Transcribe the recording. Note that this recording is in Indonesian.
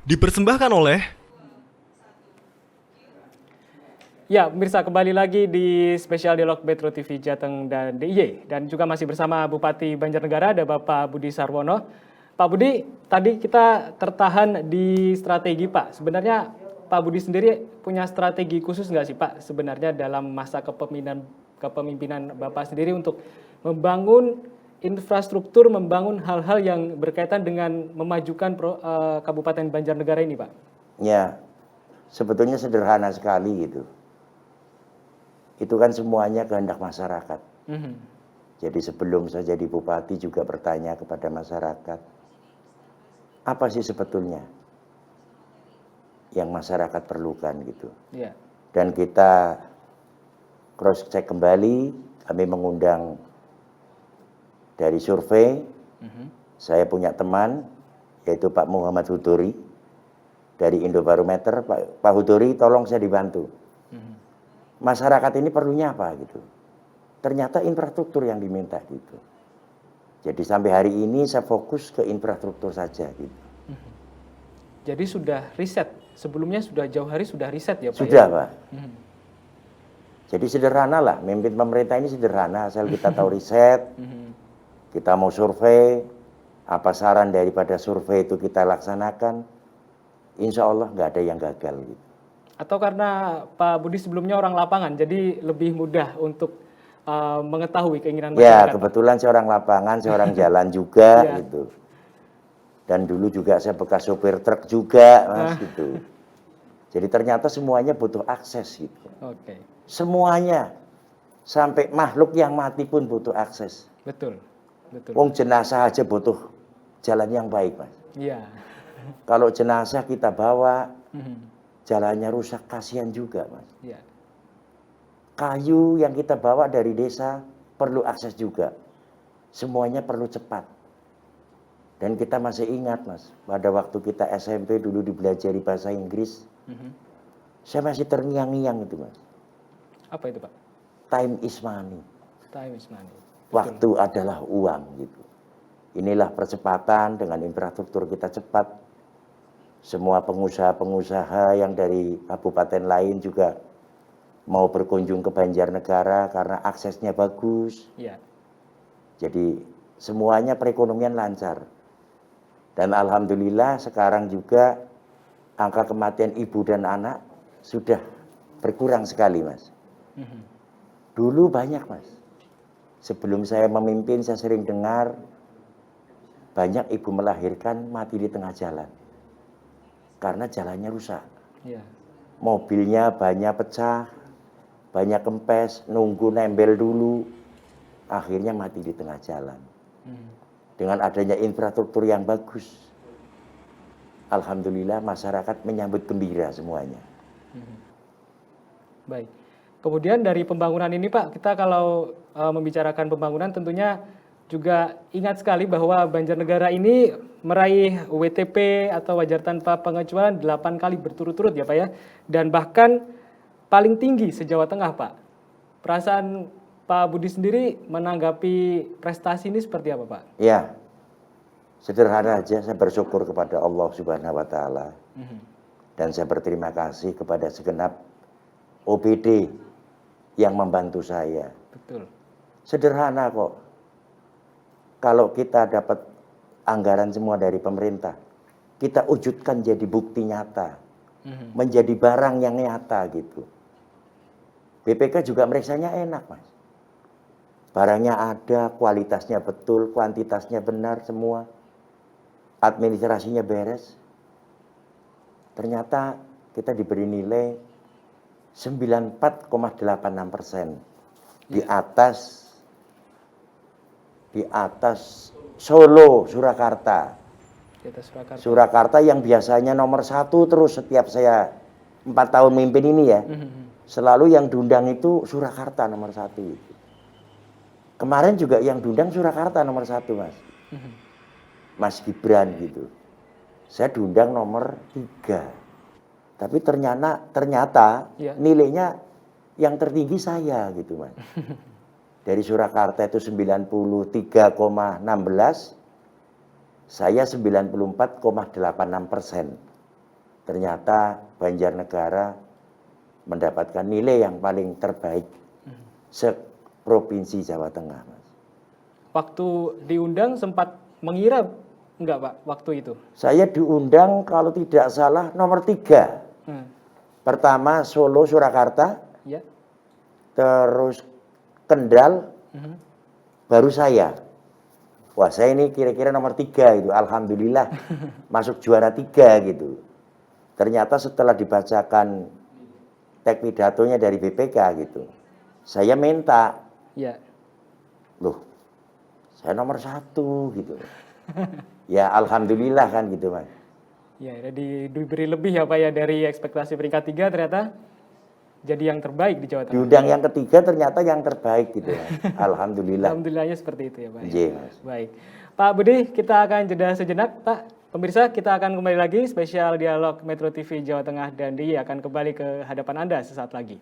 Dipersembahkan oleh Ya, pemirsa, kembali lagi di spesial dialog Metro TV Jateng dan DIY. Dan juga masih bersama Bupati Banjarnegara, ada Bapak Budi Sarwono. Pak Budi, tadi kita tertahan di strategi, Pak. Sebenarnya Pak Budi sendiri punya strategi khusus nggak sih, Pak? Sebenarnya dalam masa kepemimpinan Bapak sendiri untuk membangun infrastruktur, membangun hal-hal yang berkaitan dengan memajukan Kabupaten Banjarnegara ini, Pak? Ya, sebetulnya sederhana sekali gitu. Itu kan semuanya kehendak masyarakat. Jadi sebelum saya jadi bupati juga bertanya kepada masyarakat, apa sih sebetulnya yang masyarakat perlukan gitu. Iya. Dan kita cross check kembali, kami mengundang dari survei. Saya punya teman yaitu Pak Muhammad Hudori dari Indobarometer. Pak Hudori, tolong saya dibantu. Masyarakat ini perlunya apa gitu. Ternyata infrastruktur yang diminta gitu. Jadi sampai hari ini saya fokus ke infrastruktur saja gitu. Jadi sudah riset, sebelumnya sudah jauh hari sudah riset ya Pak? Sudah ya? Pak. Jadi sederhana lah, memimpin pemerintah ini sederhana. Asal kita tahu riset, kita mau survei, apa saran daripada survei itu kita laksanakan, insya Allah nggak ada yang gagal gitu. Atau karena Pak Budi sebelumnya orang lapangan, jadi lebih mudah untuk mengetahui keinginan masyarakat? Ya, kebetulan saya orang lapangan, saya orang jalan juga gitu. Dan dulu juga saya bekas sopir truk juga, Mas gitu. Jadi ternyata semuanya butuh akses gitu. Oke. Semuanya, sampai makhluk yang mati pun butuh akses. Betul, betul. Wong jenazah aja butuh jalan yang baik, Mas. Iya. Kalau jenazah kita bawa, jalannya rusak, kasihan juga, Mas. Iya. Kayu yang kita bawa dari desa perlu akses juga. Semuanya perlu cepat. Dan kita masih ingat, Mas, pada waktu kita SMP dulu dibelajari bahasa Inggris, saya masih terngiang-ngiang itu, Mas. Apa itu Pak? Time is money. Time is money. Waktu adalah uang gitu. Inilah percepatan dengan infrastruktur kita cepat. Semua pengusaha-pengusaha yang dari kabupaten lain juga mau berkunjung ke Banjarnegara karena aksesnya bagus. Iya. Jadi semuanya perekonomian lancar. Dan alhamdulillah sekarang juga angka kematian ibu dan anak sudah berkurang sekali, Mas. Dulu banyak, Mas. Sebelum saya memimpin saya sering dengar banyak ibu melahirkan mati di tengah jalan. Karena jalannya rusak. Iya. Mobilnya banyak pecah, banyak kempes, nunggu nembel dulu, akhirnya mati di tengah jalan. Dengan adanya infrastruktur yang bagus, alhamdulillah masyarakat menyambut gembira semuanya. Baik. Kemudian dari pembangunan ini Pak, kita kalau membicarakan pembangunan tentunya juga ingat sekali bahwa Banjarnegara ini meraih WTP atau wajar tanpa pengecualian 8 kali berturut-turut ya Pak ya. Dan bahkan paling tinggi se-Jawa Tengah Pak. Perasaan Pak Budi sendiri menanggapi prestasi ini seperti apa Pak? Ya, sederhana aja, saya bersyukur kepada Allah Subhanahu wa Ta'ala. Dan saya berterima kasih kepada segenap OBD yang membantu saya. Betul. Sederhana kok. Kalau kita dapat anggaran semua dari pemerintah, kita wujudkan jadi bukti nyata. Menjadi barang yang nyata gitu. BPK juga meriksanya enak, Mas. Barangnya ada, kualitasnya betul, kuantitasnya benar semua. Administrasinya beres. Ternyata kita diberi nilai 94,86%. Di atas Solo, Surakarta. Di atas Surakarta. Surakarta yang biasanya nomor 1 terus setiap saya 4 tahun memimpin ini ya. Selalu yang diundang itu Surakarta nomor 1 itu. Kemarin juga yang diundang Surakarta nomor 1, Mas. Mas Gibran gitu. Saya diundang nomor 3. Tapi ternyata nilainya yang tertinggi saya gitu, Mas. Dari Surakarta itu 93,16, saya 94,86%. Ternyata Banjarnegara mendapatkan nilai yang paling terbaik se-provinsi Jawa Tengah, Mas. Waktu diundang sempat mengira enggak Pak waktu itu? Saya diundang kalau tidak salah nomor 3. Pertama Solo, Surakarta, Ya. terus Kendal, baru saya. Wah, saya ini kira-kira nomor 3 itu. Alhamdulillah masuk juara 3 gitu. Ternyata setelah dibacakan teks pidatonya dari BPK gitu, saya minta, Ya. loh, saya nomor 1 gitu. Ya alhamdulillah kan gitu, Mas. Ya, jadi diberi lebih ya Pak ya dari ekspektasi peringkat 3 ternyata jadi yang terbaik di Jawa Tengah. Diundang yang ketiga ternyata yang terbaik gitu, Mas. Alhamdulillah. Alhamdulillahnya seperti itu ya Pak. Iya, Mas. Baik. Pak Budi, kita akan jeda sejenak Pak. Pemirsa, kita akan kembali lagi spesial dialog Metro TV Jawa Tengah dan DIY akan kembali ke hadapan Anda sesaat lagi.